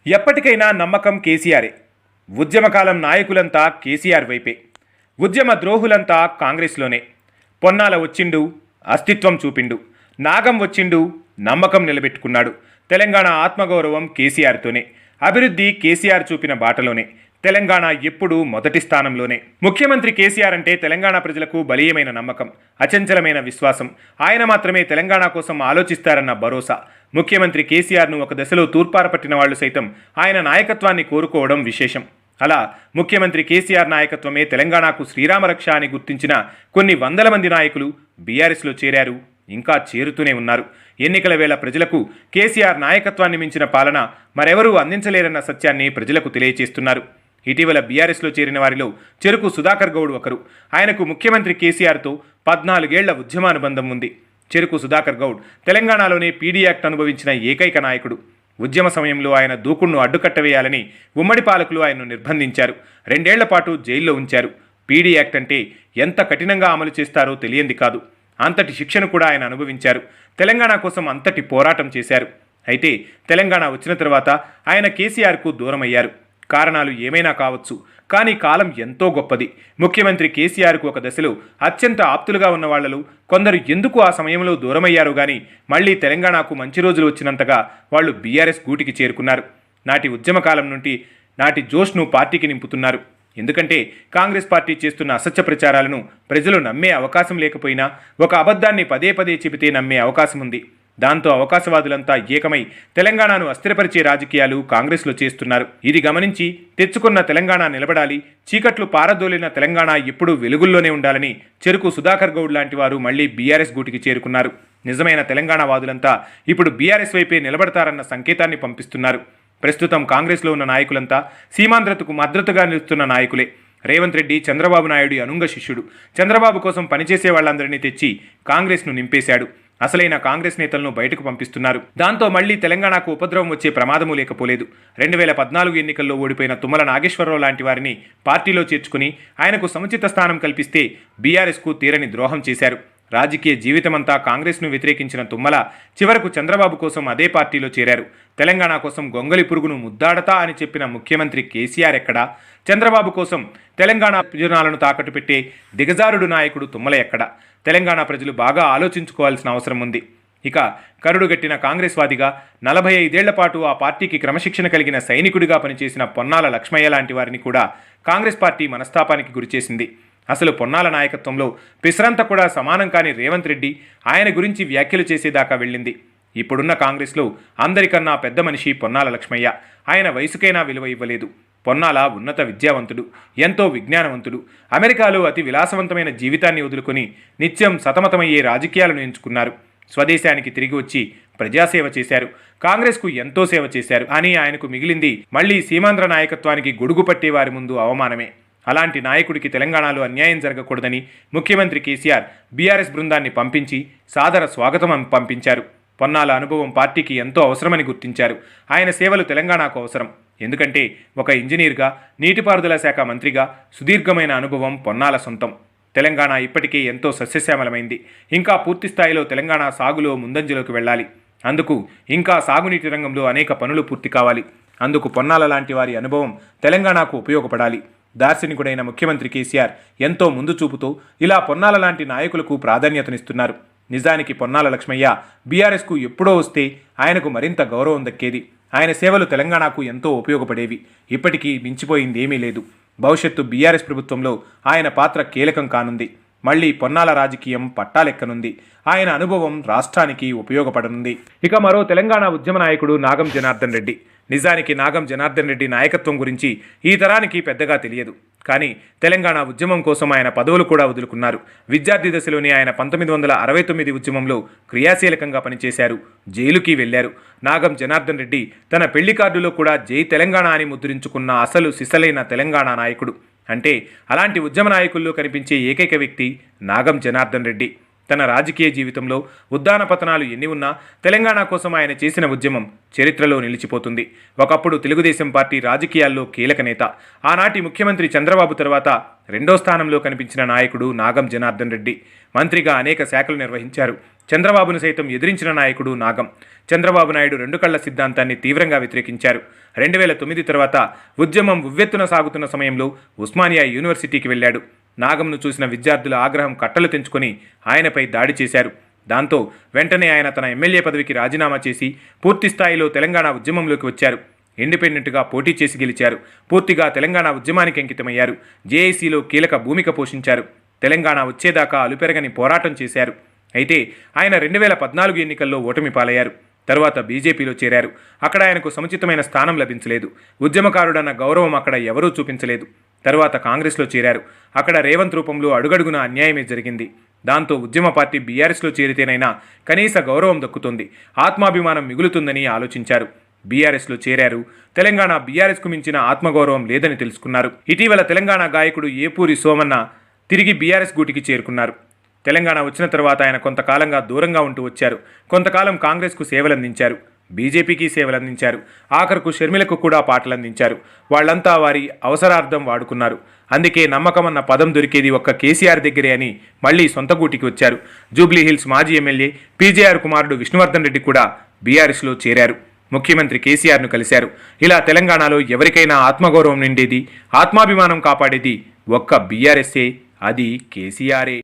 ఎప్పటికైనా నమ్మకం కేసీఆరే. ఉద్యమకాలం నాయకులంతా కేసీఆర్ వైపే. ఉద్యమ ద్రోహులంతా కాంగ్రెస్లోనే. పొన్నాల వచ్చిండు, అస్తిత్వం చూపిండు. నాగం వచ్చిండు, నమ్మకం నిలబెట్టుకున్నాడు. తెలంగాణ ఆత్మగౌరవం కేసీఆర్తోనే. అభివృద్ధి కేసీఆర్ చూపిన బాటలోనే. తెలంగాణ ఎప్పుడూ మొదటి స్థానంలోనే. ముఖ్యమంత్రి కేసీఆర్ అంటే తెలంగాణ ప్రజలకు బలీయమైన నమ్మకం, అచంచలమైన విశ్వాసం. ఆయన మాత్రమే తెలంగాణ కోసం ఆలోచిస్తారన్న భరోసా. ముఖ్యమంత్రి కేసీఆర్ను ఒక దశలో తూర్పార పట్టిన వాళ్లు సైతం ఆయన నాయకత్వాన్ని కోరుకోవడం విశేషం. అలా ముఖ్యమంత్రి కేసీఆర్ నాయకత్వమే తెలంగాణకు శ్రీరామరక్ష అని గుర్తించిన కొన్ని వందల మంది నాయకులు బీఆర్ఎస్లో చేరారు, ఇంకా చేరుతూనే ఉన్నారు. ఎన్నికల వేళ ప్రజలకు కేసీఆర్ నాయకత్వాన్ని మించిన పాలన మరెవరూ అందించలేరన్న సత్యాన్ని ప్రజలకు తెలియజేస్తున్నారు. ఇటీవల బీఆర్ఎస్లో చేరిన వారిలో చెరుకు సుధాకర్ గౌడ్ ఒకరు. ఆయనకు ముఖ్యమంత్రి కేసీఆర్తో 14 ఏళ్ల ఉద్యమానుబంధం ఉంది. చెరుకు సుధాకర్ గౌడ్ తెలంగాణలోనే పీడీ యాక్ట్ అనుభవించిన ఏకైక నాయకుడు. ఉద్యమ సమయంలో ఆయన దూకుడును అడ్డుకట్టవేయాలని ఉమ్మడి పాలకులు ఆయన్ను నిర్బంధించారు. 2 ఏళ్ల పాటు జైల్లో ఉంచారు. పీడీ యాక్ట్ అంటే ఎంత కఠినంగా అమలు చేస్తారో తెలియంది కాదు. అంతటి శిక్షను కూడా ఆయన అనుభవించారు. తెలంగాణ కోసం అంతటి పోరాటం చేశారు. అయితే తెలంగాణ వచ్చిన తర్వాత ఆయన కేసీఆర్కు దూరమయ్యారు. కారణాలు ఏమైనా కావచ్చు, కానీ కాలం ఎంతో గొప్పది. ముఖ్యమంత్రి కేసీఆర్కు ఒక దశలో అత్యంత ఆప్తులుగా ఉన్న వాళ్లలో కొందరు ఎందుకు ఆ సమయంలో దూరమయ్యారు గాని మళ్లీ తెలంగాణకు మంచి రోజులు వచ్చినంతగా వాళ్లు బీఆర్ఎస్ గూటికి చేరుకున్నారు. నాటి ఉద్యమకాలం నుండి నాటి జోష్ను పార్టీకి నింపుతున్నారు. ఎందుకంటే కాంగ్రెస్ పార్టీ చేస్తున్న అసత్య ప్రచారాలను ప్రజలు నమ్మే అవకాశం లేకపోయినా ఒక అబద్ధాన్ని పదే పదే చెబితే నమ్మే అవకాశం ఉంది. దాంతో అవకాశవాదులంతా ఏకమై తెలంగాణను అస్థిరపరిచే రాజకీయాలు కాంగ్రెస్లో చేస్తున్నారు. ఇది గమనించి తెచ్చుకున్న తెలంగాణ నిలబడాలి, చీకట్లు పారదోలిన తెలంగాణ ఎప్పుడూ వెలుగుల్లోనే ఉండాలని చెరుకు సుధాకర్ గౌడ్ లాంటి వారు మళ్లీ బీఆర్ఎస్ గూటికి చేరుకున్నారు. నిజమైన తెలంగాణ వాదులంతా ఇప్పుడు బీఆర్ఎస్ వైపే నిలబడతారన్న సంకేతాన్ని పంపిస్తున్నారు. ప్రస్తుతం కాంగ్రెస్లో ఉన్న నాయకులంతా సీమాంధ్రతకు మద్దతుగా నిలుస్తున్న నాయకులే. రేవంత్ రెడ్డి చంద్రబాబు నాయుడు అనుంగ శిష్యుడు. చంద్రబాబు కోసం పనిచేసే వాళ్ళందరినీ తెచ్చి కాంగ్రెస్ను నింపేశాడు. అసలైన కాంగ్రెస్ నేతలను బయటకు పంపిస్తున్నారు. దాంతో మళ్లీ తెలంగాణకు ఉపద్రవం వచ్చే ప్రమాదమూ లేకపోలేదు. 2014 ఎన్నికల్లో ఓడిపోయిన తుమ్మల నాగేశ్వరరావు లాంటి వారిని పార్టీలో చేర్చుకుని ఆయనకు సముచిత స్థానం కల్పిస్తే బీఆర్ఎస్కు తీరని ద్రోహం చేశారు. రాజకీయ జీవితమంతా కాంగ్రెస్ను వ్యతిరేకించిన తుమ్మల చివరకు చంద్రబాబు కోసం అదే పార్టీలో చేరారు. తెలంగాణ కోసం గొంగలి పురుగును ముద్దాడతా అని చెప్పిన ముఖ్యమంత్రి కేసీఆర్ ఎక్కడా? చంద్రబాబు కోసం తెలంగాణ ప్రయోజనాలను తాకట్టు పెట్టే దిగజారుడు నాయకుడు తుమ్మల ఎక్కడా? తెలంగాణ ప్రజలు బాగా ఆలోచించుకోవాల్సిన అవసరం ఉంది. ఇక కరుడుగట్టిన కాంగ్రెస్ వాదిగా 45 ఏళ్ల పాటు ఆ పార్టీకి క్రమశిక్షణ కలిగిన సైనికుడిగా పనిచేసిన పొన్నాల లక్ష్మయ్య లాంటి వారిని కూడా కాంగ్రెస్ పార్టీ మనస్తాపానికి గురిచేసింది. అసలు పొన్నాల నాయకత్వంలో పిసరంత కూడా సమానం కాని రేవంత్ రెడ్డి ఆయన గురించి వ్యాఖ్యలు చేసేదాకా వెళ్ళింది. ఇప్పుడున్న కాంగ్రెస్లో అందరికన్నా పెద్ద మనిషి పొన్నాల లక్ష్మయ్య. ఆయన వయసుకైనా విలువ ఇవ్వలేదు. పొన్నాల ఉన్నత విద్యావంతుడు, ఎంతో విజ్ఞానవంతుడు. అమెరికాలో అతి విలాసవంతమైన జీవితాన్ని వదులుకొని నిత్యం సతమతమయ్యే రాజకీయాలను ఎంచుకున్నారు. స్వదేశానికి తిరిగి వచ్చి ప్రజాసేవ చేశారు. కాంగ్రెస్కు ఎంతో సేవ చేశారు. అని ఆయనకు మిగిలింది మళ్లీ సీమాంధ్ర నాయకత్వానికి గొడుగు పట్టేవారి ముందు అవమానమే. అలాంటి నాయకుడికి తెలంగాణలో అన్యాయం జరగకూడదని ముఖ్యమంత్రి కేసీఆర్ బీఆర్ఎస్ బృందాన్ని పంపించి సాదర స్వాగతం పంపించారు. పొన్నాల అనుభవం పార్టీకి ఎంతో అవసరమని గుర్తించారు. ఆయన సేవలు తెలంగాణకు అవసరం. ఎందుకంటే ఒక ఇంజనీర్గా, నీటిపారుదల శాఖ మంత్రిగా సుదీర్ఘమైన అనుభవం పొన్నాల సొంతం. తెలంగాణ ఇప్పటికే ఎంతో సస్యశ్యామలమైంది. ఇంకా పూర్తి స్థాయిలో తెలంగాణ సాగులో ముందంజలోకి వెళ్ళాలి. అందుకు ఇంకా సాగునీటి రంగంలో అనేక పనులు పూర్తి కావాలి. అందుకు పొన్నాల లాంటి వారి అనుభవం తెలంగాణకు ఉపయోగపడాలి. దార్శనికుడైన ముఖ్యమంత్రి కేసీఆర్ ఎంతో ముందు చూపుతో ఇలా పొన్నాల లాంటి నాయకులకు ప్రాధాన్యతనిస్తున్నారు. నిజానికి పొన్నాల లక్ష్మయ్య బీఆర్ఎస్కు ఎప్పుడో వస్తే ఆయనకు మరింత గౌరవం దక్కేది. ఆయన సేవలు తెలంగాణకు ఎంతో ఉపయోగపడేవి. ఇప్పటికీ మించిపోయింది ఏమీ లేదు. భవిష్యత్తు బీఆర్ఎస్ ప్రభుత్వంలో ఆయన పాత్ర కీలకం కానుంది. మళ్లీ పొన్నాల రాజకీయం పట్టాలెక్కనుంది. ఆయన అనుభవం రాష్ట్రానికి ఉపయోగపడనుంది. ఇక మరో తెలంగాణ ఉద్యమ నాయకుడు నాగం జనార్దన్ రెడ్డి. నిజానికి నాగం జనార్దన్ రెడ్డి నాయకత్వం గురించి ఈ తరానికి పెద్దగా తెలియదు. కానీ తెలంగాణ ఉద్యమం కోసం ఆయన పదవులు కూడా వదులుకున్నారు. విద్యార్థి దశలోనే ఆయన 1969 ఉద్యమంలో క్రియాశీలకంగా పనిచేశారు. జైలుకి వెళ్లారు. నాగం జనార్దన్ రెడ్డి తన పెళ్లి కార్డులో కూడా జై తెలంగాణ అని ముద్రించుకున్న అసలు సిసలైన తెలంగాణ నాయకుడు. అంటే అలాంటి ఉద్యమ నాయకుల్లో కనిపించే ఏకైక వ్యక్తి నాగం జనార్దన్ రెడ్డి. తన రాజకీయ జీవితంలో ఉద్దాన పతనాలు ఎన్ని ఉన్నా తెలంగాణ కోసం ఆయన చేసిన ఉద్యమం చరిత్రలో నిలిచిపోతుంది. ఒకప్పుడు తెలుగుదేశం పార్టీ రాజకీయాల్లో కీలక నేత. ఆనాటి ముఖ్యమంత్రి చంద్రబాబు తర్వాత 2వ స్థానంలో కనిపించిన నాయకుడు నాగం జనార్దన్ రెడ్డి. మంత్రిగా అనేక శాఖలు నిర్వహించారు. చంద్రబాబును సైతం ఎదిరించిన నాయకుడు నాగం. చంద్రబాబు నాయుడు 2 కళ్ల సిద్ధాంతాన్ని తీవ్రంగా వ్యతిరేకించారు. 2009 తర్వాత ఉద్యమం ఉవ్వెత్తున సాగుతున్న సమయంలో ఉస్మానియా యూనివర్సిటీకి వెళ్లాడు. నాగంను చూసిన విద్యార్థుల ఆగ్రహం కట్టలు తెంచుకొని ఆయనపై దాడి చేశారు. దాంతో వెంటనే ఆయన తన ఎమ్మెల్యే పదవికి రాజీనామా చేసి పూర్తి స్థాయిలో తెలంగాణ ఉద్యమంలోకి వచ్చారు. ఇండిపెండెంట్గా పోటీ చేసి గెలిచారు. పూర్తిగా తెలంగాణ ఉద్యమానికి అంకితమయ్యారు. జేఏసీలో కీలక భూమిక పోషించారు. తెలంగాణ వచ్చేదాకా అలుపెరగని పోరాటం చేశారు. అయితే ఆయన 2014 ఎన్నికల్లో ఓటమి పాలయ్యారు. తరువాత బీజేపీలో చేరారు. అక్కడ ఆయనకు సముచితమైన స్థానం లభించలేదు. ఉద్యమకారుడన్న గౌరవం అక్కడ ఎవరూ చూపించలేదు. తరువాత కాంగ్రెస్లో చేరారు. అక్కడ రేవంత్ రూపంలో అడుగడుగున అన్యాయమే జరిగింది. దాంతో ఉద్యమ పార్టీ బీఆర్ఎస్లో చేరితేనైనా కనీస గౌరవం దక్కుతుంది, ఆత్మాభిమానం మిగులుతుందని ఆలోచించారు. బీఆర్ఎస్లో చేరారు. తెలంగాణ బీఆర్ఎస్కు మించిన ఆత్మగౌరవం లేదని తెలుసుకున్నారు. ఇటీవల తెలంగాణ గాయకుడు ఏపూరి సోమన్న తిరిగి బీఆర్ఎస్ గూటికి చేరుకున్నారు. తెలంగాణ వచ్చిన తర్వాత ఆయన కొంతకాలంగా దూరంగా ఉంటూ వచ్చారు. కొంతకాలం కాంగ్రెస్కు సేవలందించారు. బీజేపీకి సేవలందించారు. ఆఖరుకు షర్మిలకు కూడా పాటలందించారు. వాళ్లంతా వారి అవసరార్థం వాడుకున్నారు. అందుకే నమ్మకమన్న పదం దొరికేది ఒక్క కేసీఆర్ దగ్గరే అని మళ్లీ సొంత గూటికి వచ్చారు. జూబ్లీహిల్స్ మాజీ ఎమ్మెల్యే పీజేఆర్ కుమారుడు విష్ణువర్ధన్ రెడ్డి కూడా బీఆర్ఎస్లో చేరారు. ముఖ్యమంత్రి కేసీఆర్ను కలిశారు. ఇలా తెలంగాణలో ఎవరికైనా ఆత్మగౌరవం నిండేది, ఆత్మాభిమానం కాపాడేది ఒక్క బీఆర్ఎస్ఏ, అది కేసీఆరే.